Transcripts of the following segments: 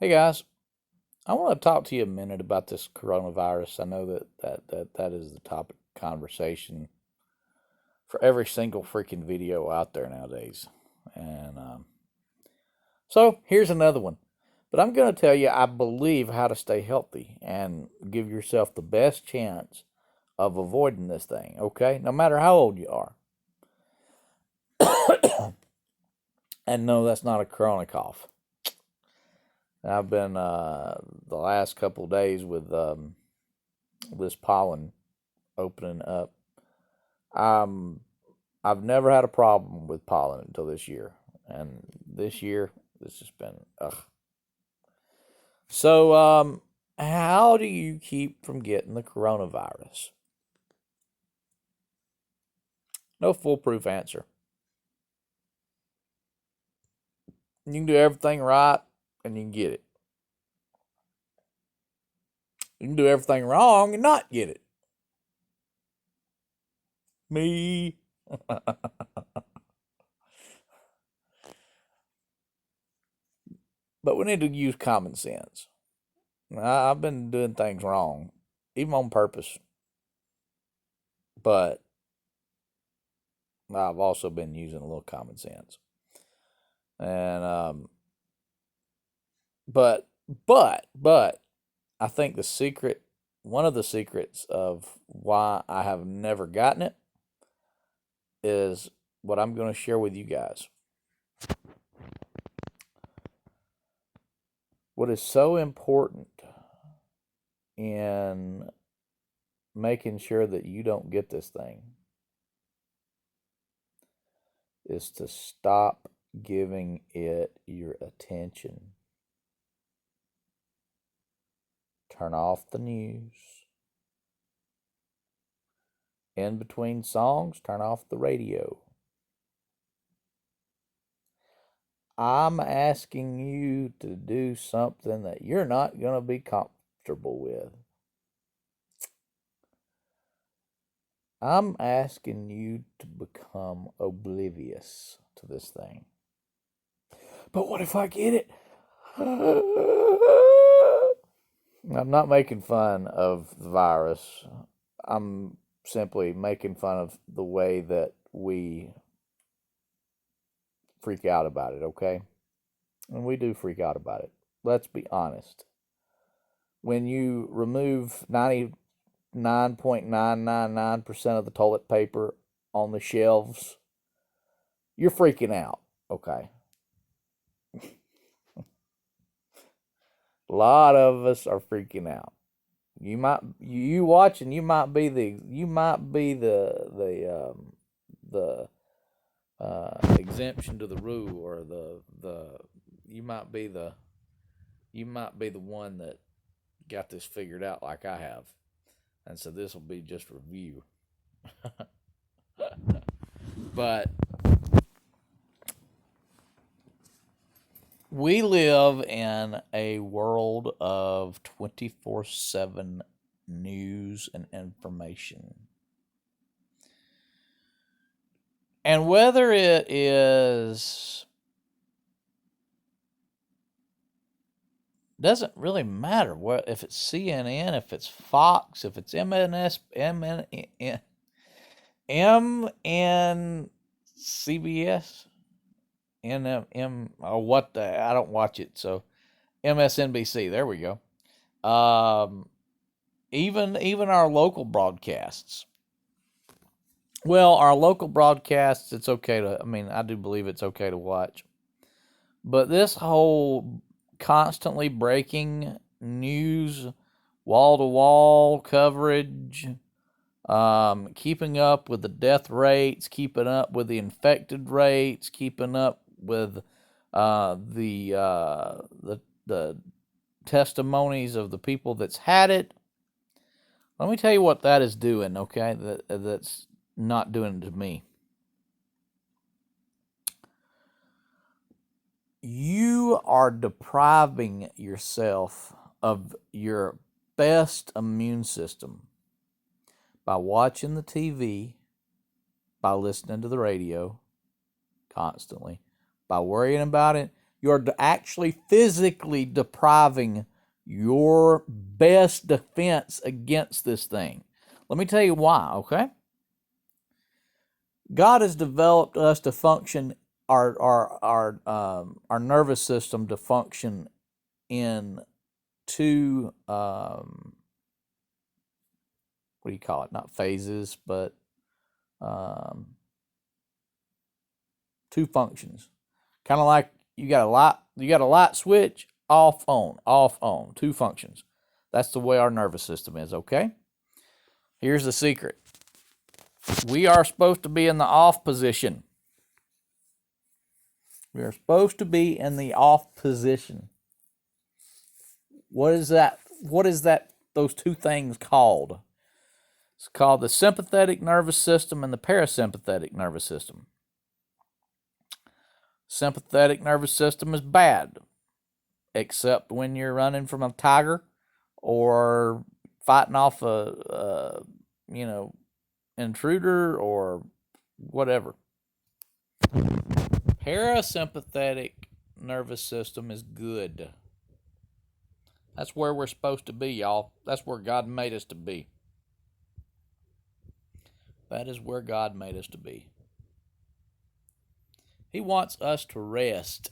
Hey guys, I want to talk to you a minute about this coronavirus. I know that is the topic of conversation for every single freaking video out there nowadays. And so here's another one. But I'm going to tell you, I believe, how to stay healthy and give yourself the best chance of avoiding this thing, okay? No matter how old you are. And no, that's not a corona cough. I've been the last couple of days with this pollen opening up. Um, I've never had a problem with pollen until this year, and this year this has been ugh. So, how do you keep from getting the coronavirus? No foolproof answer. You can do everything right, and you can get it. You can do everything wrong and not get it. Me. But we need to use common sense. I've been doing things wrong, even on purpose. But I've also been using a little common sense. And but I think one of the secrets of why I have never gotten it is what I'm going to share with you guys. What is so important in making sure that you don't get this thing is to stop giving it your attention. Turn off the news. In between songs, turn off the radio. I'm asking you to do something that you're not going to be comfortable with. I'm asking you to become oblivious to this thing. But what if I get it? I'm not making fun of the virus. I'm simply making fun of the way that we freak out about it, okay? And we do freak out about it. Let's be honest. When you remove 99.999% of the toilet paper on the shelves, you're freaking out, okay? A lot of us are freaking out. You watching, you might be the exemption to the rule, or the you might be the one that got this figured out like I have, and so this will be just review. But we live in a world of 24/7 news and information. And whether it is, doesn't really matter what, if it's CNN, if it's Fox, if it's MNCBS, what the, I don't watch it, so MSNBC, there we go. Even our local broadcasts. Well, our local broadcasts, it's okay to, I mean, I do believe it's okay to watch. But this whole constantly breaking news, wall to wall coverage, keeping up with the death rates, keeping up with the infected rates, keeping up with the testimonies of the people that's had it. Let me tell you what that is doing, okay? That's not doing it to me. You are depriving yourself of your best immune system by watching the TV, by listening to the radio constantly, by worrying about it, You're actually physically depriving your best defense against this thing. Let me tell you why, okay? God has developed us to function our nervous system to function in two what do you call it? Not phases, but um, two functions. Kind of like you got a light switch, off on, two functions. That's the way our nervous system is, okay? Here's the secret. We are supposed to be in the off position. We are supposed to be in the off position. What is that? What is that? Those two things called? It's called the sympathetic nervous system and the parasympathetic nervous system. Sympathetic nervous system is bad, except when you're running from a tiger or fighting off a intruder or whatever. Parasympathetic nervous system is good. That's where we're supposed to be, y'all. That's where God made us to be. That is where God made us to be. He wants us to rest.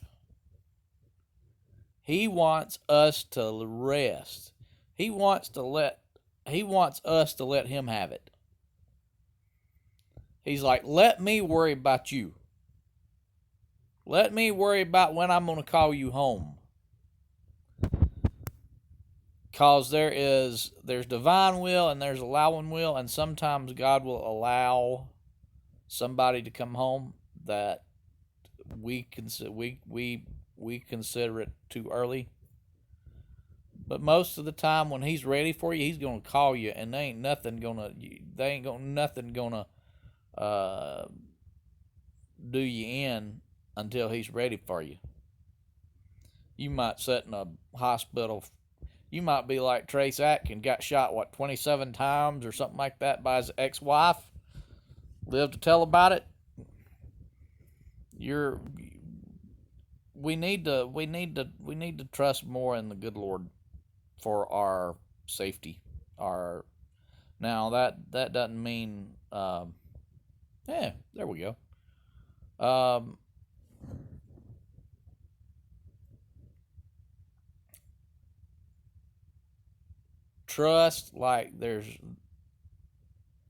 He wants us to rest. He wants us to let him have it. He's like, let me worry about you. Let me worry about when I'm going to call you home. Because there's divine will and there's allowing will, and sometimes God will allow somebody to come home that we consider it too early. But most of the time, when he's ready for you, he's gonna call you, and they ain't nothing gonna do you in until he's ready for you. You might sit in a hospital. You might be like Trace Atkins, got shot 27 times or something like that by his ex-wife. Lived to tell about it. We need to trust more in the good Lord for our safety. Now that doesn't mean there we go.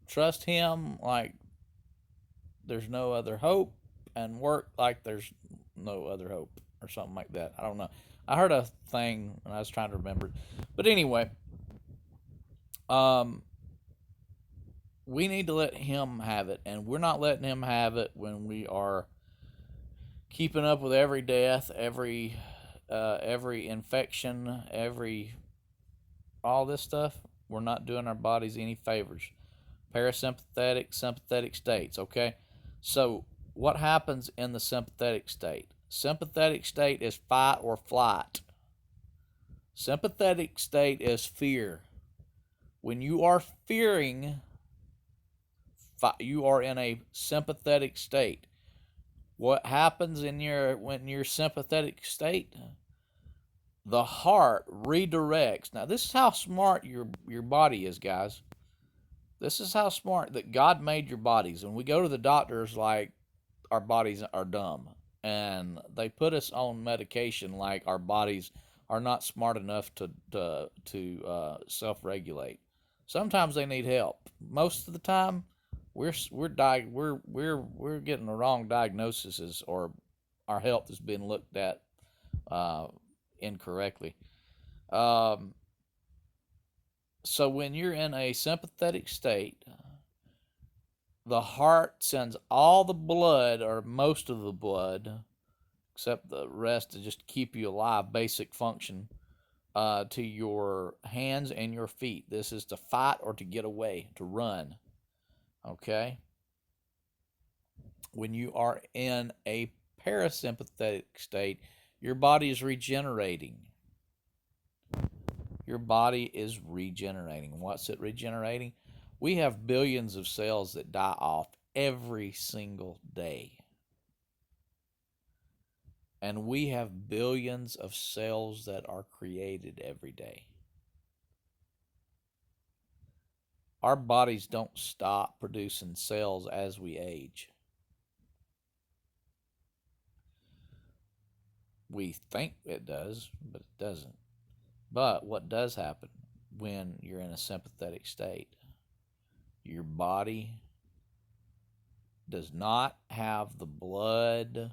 Trust him like there's no other hope, and work like there's no other hope, or something like that. I don't know. I heard a thing and I was trying to remember it. But anyway, we need to let him have it, and we're not letting him have it when we are keeping up with every death, every infection, all this stuff. We're not doing our bodies any favors. Parasympathetic, sympathetic states, okay? So what happens in the sympathetic state? Sympathetic state is fight or flight. Sympathetic state is fear. When you are fearing, you are in a sympathetic state. What happens when you're sympathetic state? The heart redirects. Now, this is how smart your body is, guys. This is how smart that God made your bodies. When we go to the doctors, like, our bodies are dumb, and they put us on medication like our bodies are not smart enough to self-regulate. Sometimes they need help. Most of the time, we're getting the wrong diagnoses, or our health is being looked at incorrectly. So when you're in a sympathetic state, the heart sends all the blood, or most of the blood, except the rest to just keep you alive, basic function, to your hands and your feet. This is to fight or to get away, to run. Okay? When you are in a parasympathetic state, your body is regenerating. Your body is regenerating. What's it regenerating? We have billions of cells that die off every single day. And we have billions of cells that are created every day. Our bodies don't stop producing cells as we age. We think it does, but it doesn't. But what does happen when you're in a sympathetic state? Your body does not have the blood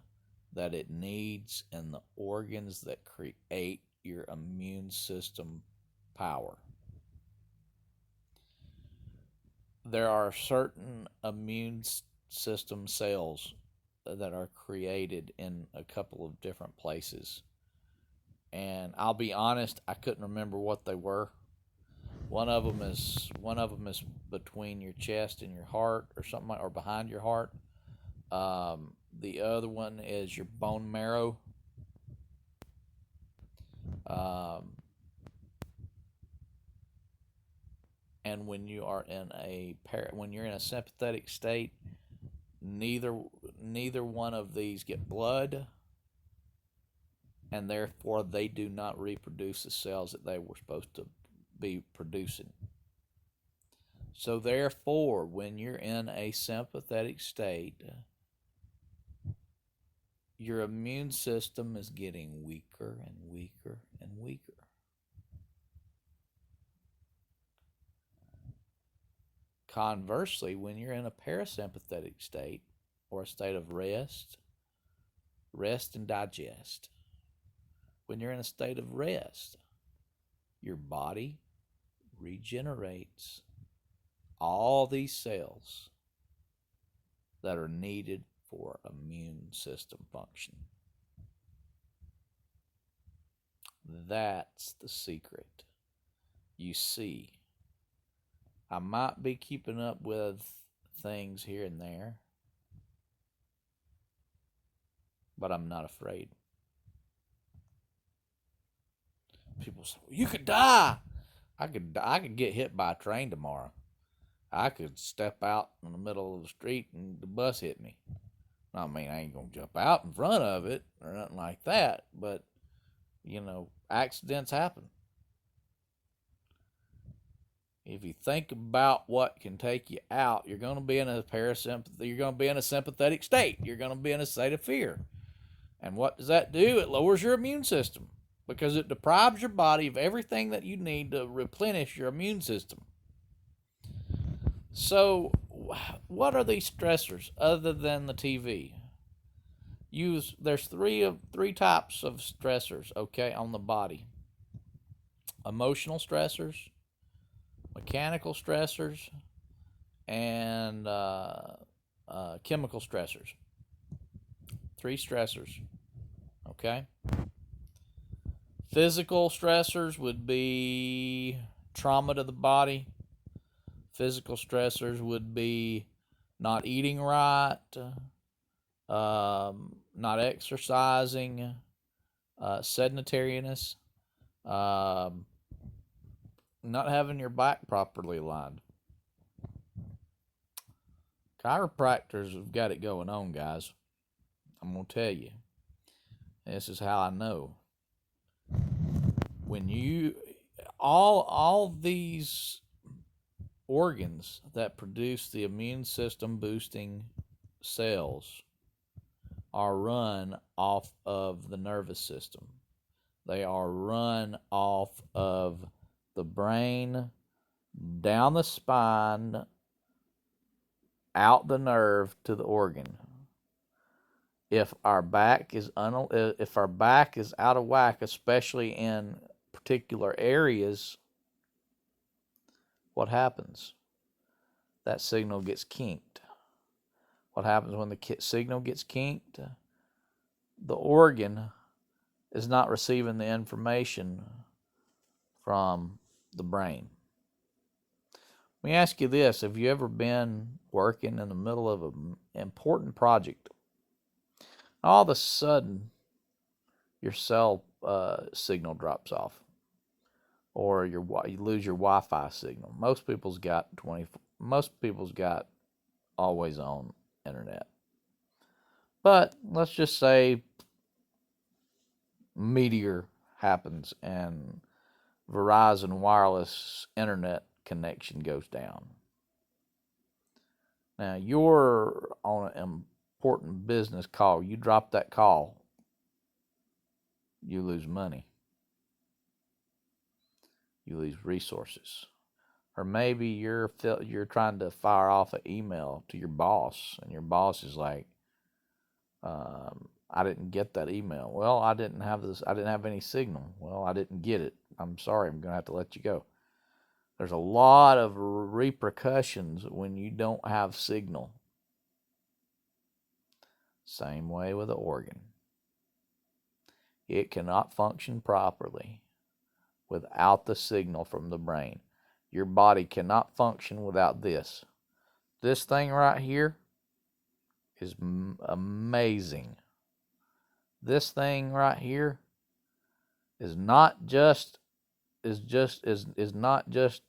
that it needs and the organs that create your immune system power. There are certain immune system cells that are created in a couple of different places. And I'll be honest, I couldn't remember what they were. One of them is between your chest and your heart, or something like, or behind your heart. The other one is your bone marrow. And when you are in when you're in a sympathetic state, neither one of these get blood, and therefore they do not reproduce the cells that they were supposed to be producing. So therefore, when you're in a sympathetic state, your immune system is getting weaker and weaker and weaker. Conversely, when you're in a parasympathetic state, or a state of rest and digest, when you're in a state of rest, your body regenerates all these cells that are needed for immune system function. That's the secret. You see, I might be keeping up with things here and there, but I'm not afraid. People say, well, you could die. I could get hit by a train tomorrow. I could step out in the middle of the street and the bus hit me. I mean, I ain't gonna jump out in front of it or nothing like that, but accidents happen. If you think about what can take you out, you're going to be in a You're going to be in a sympathetic state. You're going to be in a state of fear. And what does that do? It lowers your immune system because it deprives your body of everything that you need to replenish your immune system. So, what are these stressors other than the TV? There's three types of stressors, okay, on the body. Emotional stressors, mechanical stressors, and chemical stressors. 3 stressors, okay? Physical stressors would be trauma to the body. Physical stressors would be not eating right, not exercising, sedentariness, not having your back properly aligned. Chiropractors have got it going on, guys. I'm going to tell you. This is how I know. When all these organs that produce the immune system boosting cells are run off of the nervous system. They are run off of the brain, down the spine, out the nerve to the organ. If our back is out of whack, especially in particular areas, what happens? That signal gets kinked. What happens when the signal gets kinked? The organ is not receiving the information from the brain. Let me ask you this. Have you ever been working in the middle of an important project? All of a sudden, your cell signal drops off, or you lose your Wi-Fi signal. Most people's got always on internet. But let's just say meteor happens and Verizon wireless internet connection goes down. Now, you're on an important business call. You drop that call, you lose money, you lose resources. Or maybe you're trying to fire off an email to your boss, and your boss is like, "I didn't get that email." Well, I didn't have this. I didn't have any signal. Well, I didn't get it. I'm sorry. I'm gonna have to let you go. There's a lot of repercussions when you don't have signal. Same way with the organ. It cannot function properly without the signal from the brain. Your body cannot function without this. This thing right here is amazing. This thing right here is not just not just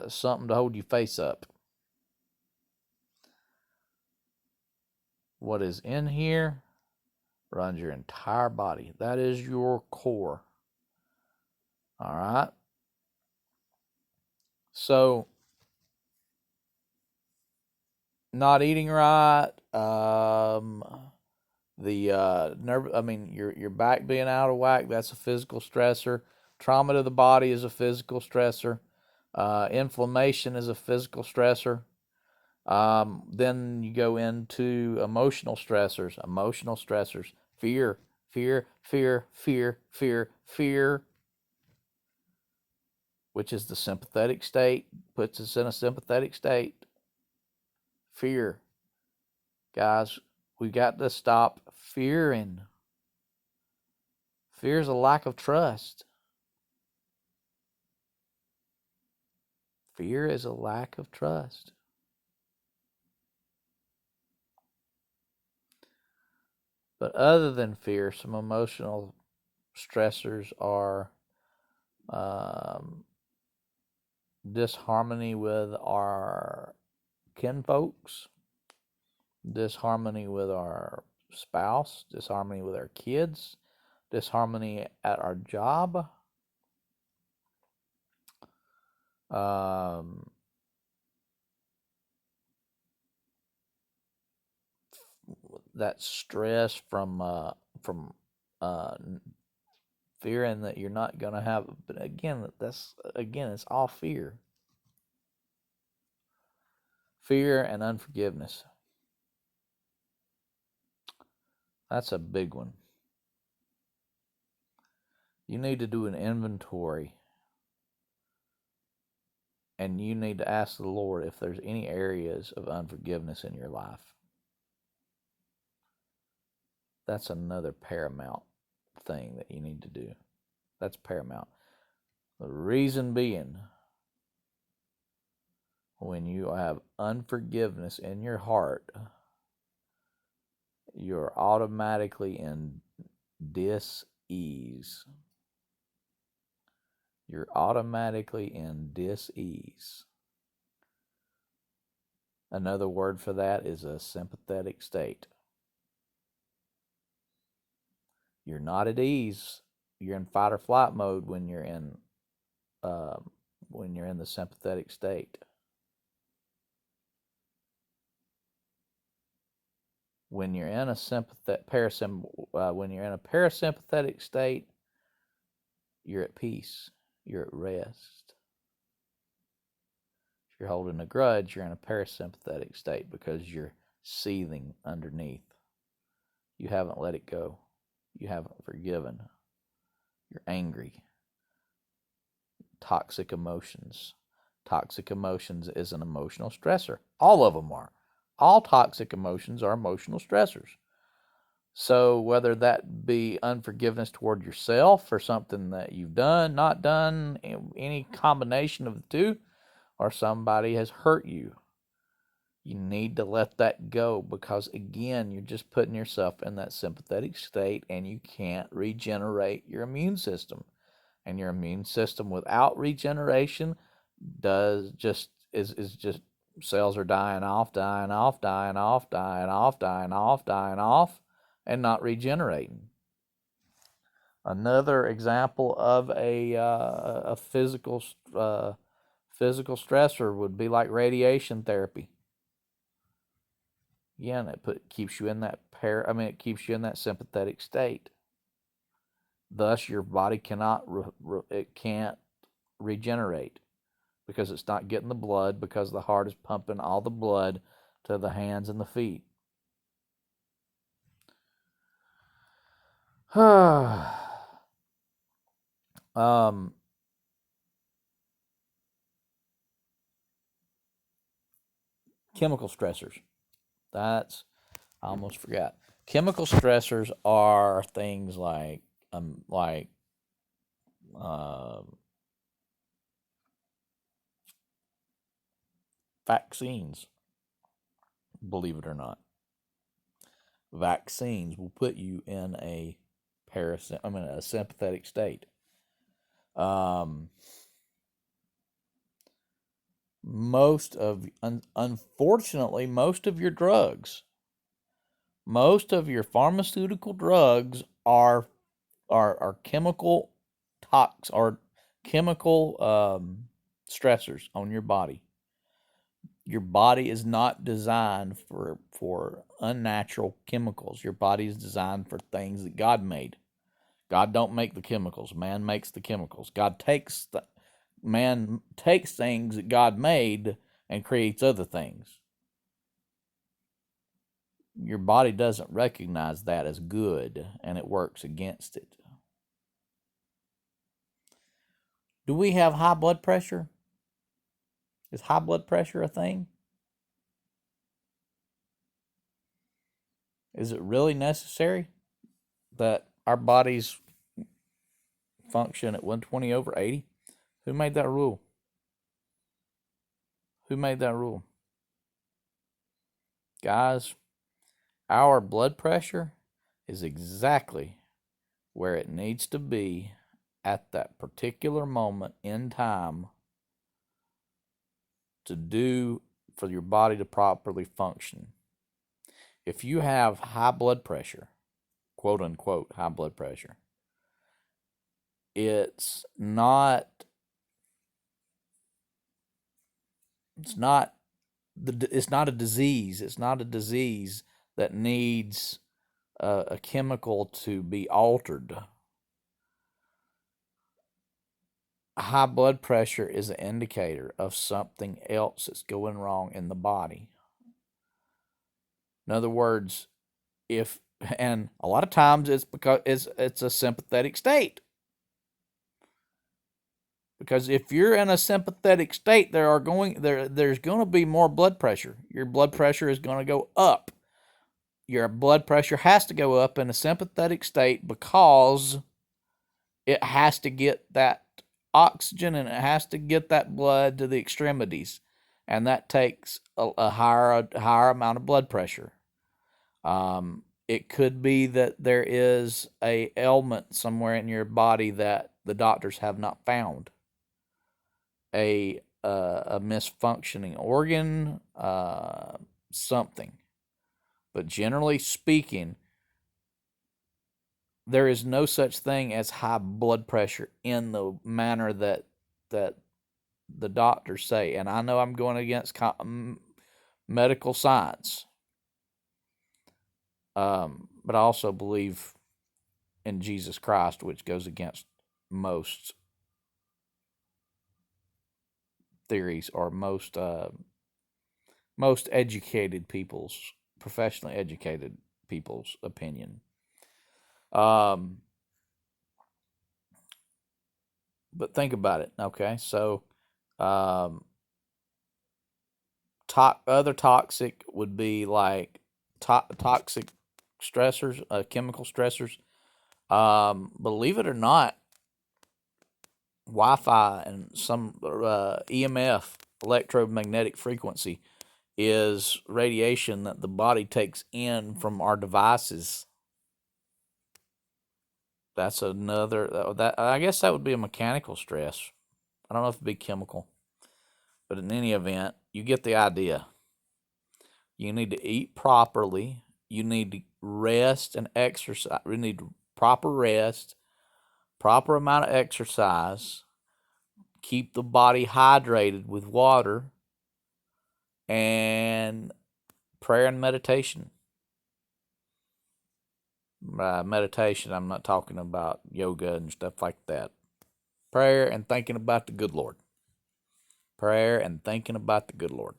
something to hold your face up. What is in here runs your entire body. That is your core. All right. So, not eating right, the nerve. I mean, your back being out of whack. That's a physical stressor. Trauma to the body is a physical stressor. Inflammation is a physical stressor. Then you go into emotional stressors. Emotional stressors. Fear, fear, fear, fear, fear, fear, which is the sympathetic state, puts us in a sympathetic state. Fear. Guys, we got to stop fearing. Fear is a lack of trust. Fear is a lack of trust. But other than fear, some emotional stressors are disharmony with our kinfolks, disharmony with our spouse, disharmony with our kids, disharmony at our job, that stress from fearing that you're not going to have. But again, it's all fear. Fear and unforgiveness. That's a big one. You need to do an inventory, and you need to ask the Lord if there's any areas of unforgiveness in your life. That's another paramount thing that you need to do. That's paramount. The reason being, when you have unforgiveness in your heart, you're automatically in dis-ease. You're automatically in dis-ease. Another word for that is a sympathetic state. You're not at ease. You're in fight or flight mode when you're in the sympathetic state. When you're in a parasympathetic state, you're at peace. You're at rest. If you're holding a grudge, you're in a parasympathetic state because you're seething underneath. You haven't let it go. You haven't forgiven. You're angry. Toxic emotions. Toxic emotions is an emotional stressor. All of them are. All toxic emotions are emotional stressors. So whether that be unforgiveness toward yourself for something that you've done, not done, any combination of the two, or somebody has hurt you, you need to let that go, because again, you're just putting yourself in that sympathetic state and you can't regenerate your immune system. And your immune system without regeneration is just cells are dying off, and not regenerating. Another example of a physical stressor would be like radiation therapy. Again, keeps you in that it keeps you in that sympathetic state. Thus, your body it can't regenerate because it's not getting the blood, because the heart is pumping all the blood to the hands and the feet. Chemical stressors. I almost forgot. Chemical stressors are things like uh, vaccines. Believe it or not, vaccines will put you in a sympathetic state. Unfortunately, most of your drugs, most of your pharmaceutical drugs are chemical or chemical stressors on your body. Your body is not designed for unnatural chemicals. Your body is designed for things that God made. God don't make the chemicals. Man makes the chemicals. Man takes things that God made and creates other things. Your body doesn't recognize that as good, and it works against it. Do we have high blood pressure? Is high blood pressure a thing? Is it really necessary that our bodies function at 120/80? Who made that rule? Who made that rule? Guys, our blood pressure is exactly where it needs to be at that particular moment in time for your body to properly function. If you have high blood pressure, quote unquote high blood pressure, it's not a disease. It's not a disease that needs a chemical to be altered. High blood pressure is an indicator of something else that's going wrong in the body. In other words, and a lot of times it's because it's a sympathetic state. Because if you're in a sympathetic state, there's going to be more blood pressure. Your blood pressure is going to go up. Your blood pressure has to go up in a sympathetic state because it has to get that oxygen and it has to get that blood to the extremities, and that takes a higher amount of blood pressure. It could be that there is a ailment somewhere in your body that the doctors have not found. A misfunctioning organ, something. But generally speaking, there is no such thing as high blood pressure in the manner that the doctors say. And I know I'm going against medical science, but I also believe in Jesus Christ, which goes against most theories or most professionally educated people's opinion. But think about it. Okay, so other toxic would be like toxic stressors, chemical stressors. Believe it or not, Wi-Fi and some EMF, electromagnetic frequency, is radiation that the body takes in from our devices. That's another that I guess that would be a mechanical stress. I don't know if it'd be chemical, but in any event, you get the idea. You need to eat properly. You need to rest and exercise. You need proper rest, proper amount of exercise, keep the body hydrated with water, and prayer and meditation. Meditation, I'm not talking about yoga and stuff like that. Prayer and thinking about the good Lord. Prayer and thinking about the good Lord.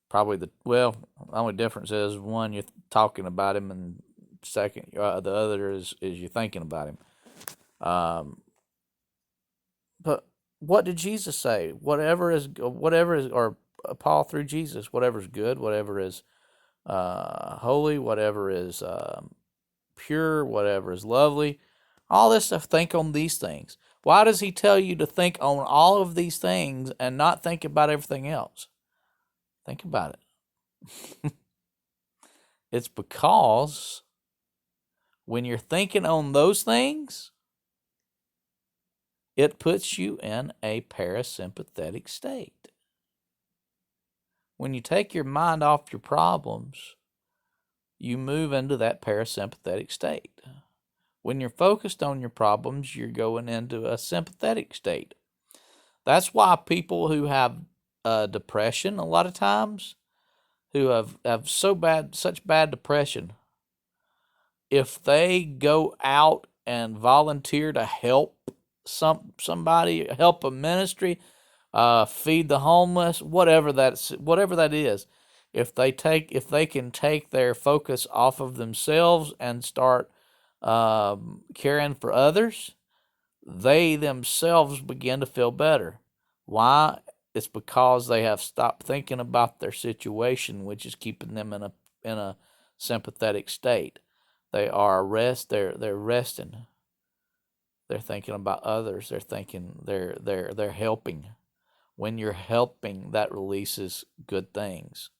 Probably the only difference is one, you're talking about him, and second, the other is you're thinking about him. But what did Jesus say? Whatever is, or Paul through Jesus, whatever is good, whatever is holy, whatever is pure, whatever is lovely, all this stuff, think on these things. Why does he tell you to think on all of these things and not think about everything else? Think about it. It's because when you're thinking on those things, it puts you in a parasympathetic state. When you take your mind off your problems, you move into that parasympathetic state. When you're focused on your problems, you're going into a sympathetic state. That's why people who have depression, a lot of times, who have such bad depression, if they go out and volunteer to help somebody, help a ministry, feed the homeless, whatever that is, if they can take their focus off of themselves and start caring for others, they themselves begin to feel better. Why? It's because they have stopped thinking about their situation, which is keeping them in a sympathetic state. They're resting. They're thinking about others. They're thinking they're helping. When you're helping, that releases good things.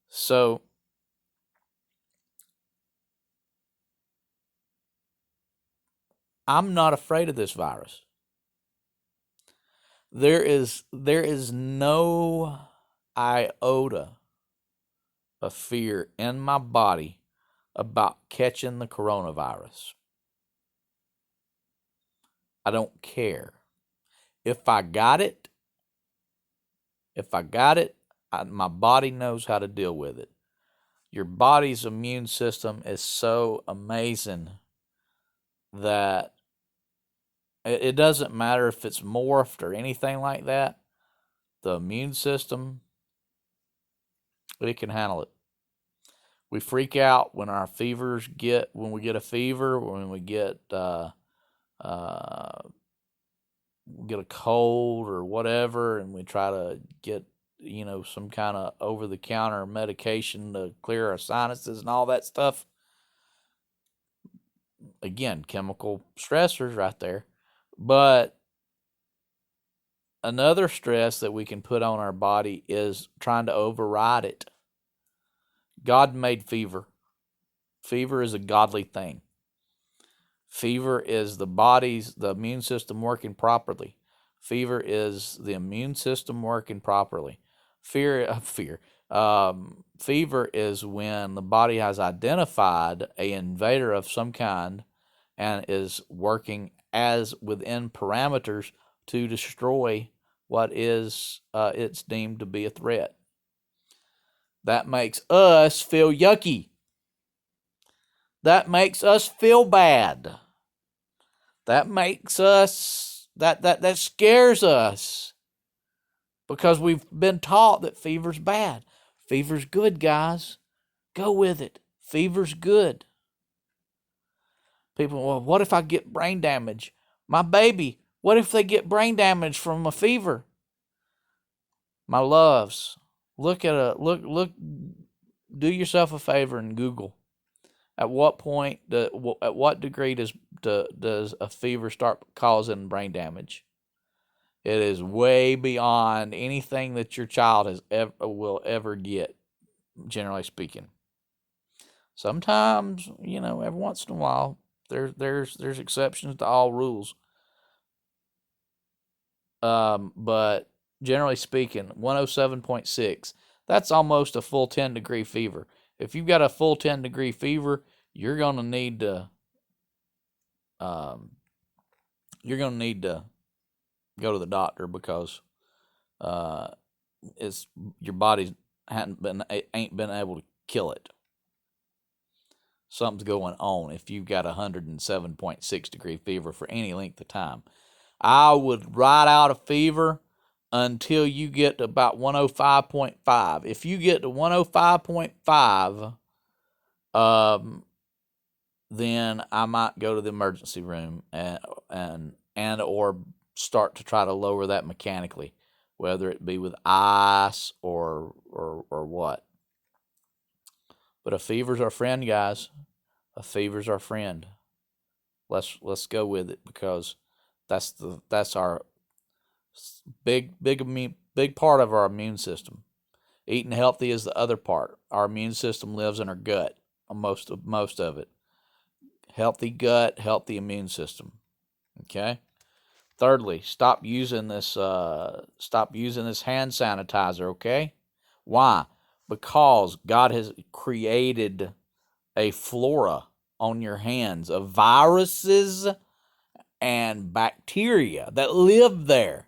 So I'm not afraid of this virus. There is no iota of fear in my body about catching the coronavirus. I don't care. If I got it, my body knows how to deal with it. Your body's immune system is so amazing that it doesn't matter if it's morphed or anything like that. The immune system, it can handle it. We freak out when when we get a fever, when we get a cold or whatever, and we try to get some kind of over-the-counter medication to clear our sinuses and all that stuff. Again, chemical stressors right there. But another stress that we can put on our body is trying to override it. God made fever. Fever is a godly thing. Fever is the immune system working properly. Fever is the immune system working properly. Fever is when the body has identified an invader of some kind and is working as within parameters to destroy what is it's deemed to be a threat. That makes us feel yucky. That makes us feel bad. That makes us that scares us because we've been taught that fever's bad. Fever's good, guys. Go with it. Fever's good. People, well, what if I get brain damage? My baby, what if they get brain damage from a fever? My loves, look, do yourself a favor and Google. At what point, at what degree does a fever start causing brain damage? It is way beyond anything that your child will ever get, generally speaking. Sometimes, every once in a while, there's exceptions to all rules. But generally speaking, 107.6, that's almost a full 10-degree fever. If you've got a full 10-degree fever, you're going to need to you're going to need to go to the doctor because uh, it's your body ain't been able to kill it. Something's going on if you've got 107.6 degree fever for any length of time. I would ride out a fever until you get to about 105.5. If you get to 105.5, then I might go to the emergency room and or start to try to lower that mechanically, whether it be with ice or what. But a fever's our friend, guys. A fever's our friend. Let's go with it because that's our big part of our immune system. Eating healthy is the other part. Our immune system lives in our gut. Most of it. Healthy gut, healthy immune system. Okay. Thirdly, stop using this hand sanitizer. Okay. Why? Because God has created a flora on your hands of viruses and bacteria that live there.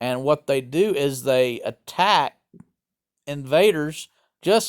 And what they do is they attack invaders just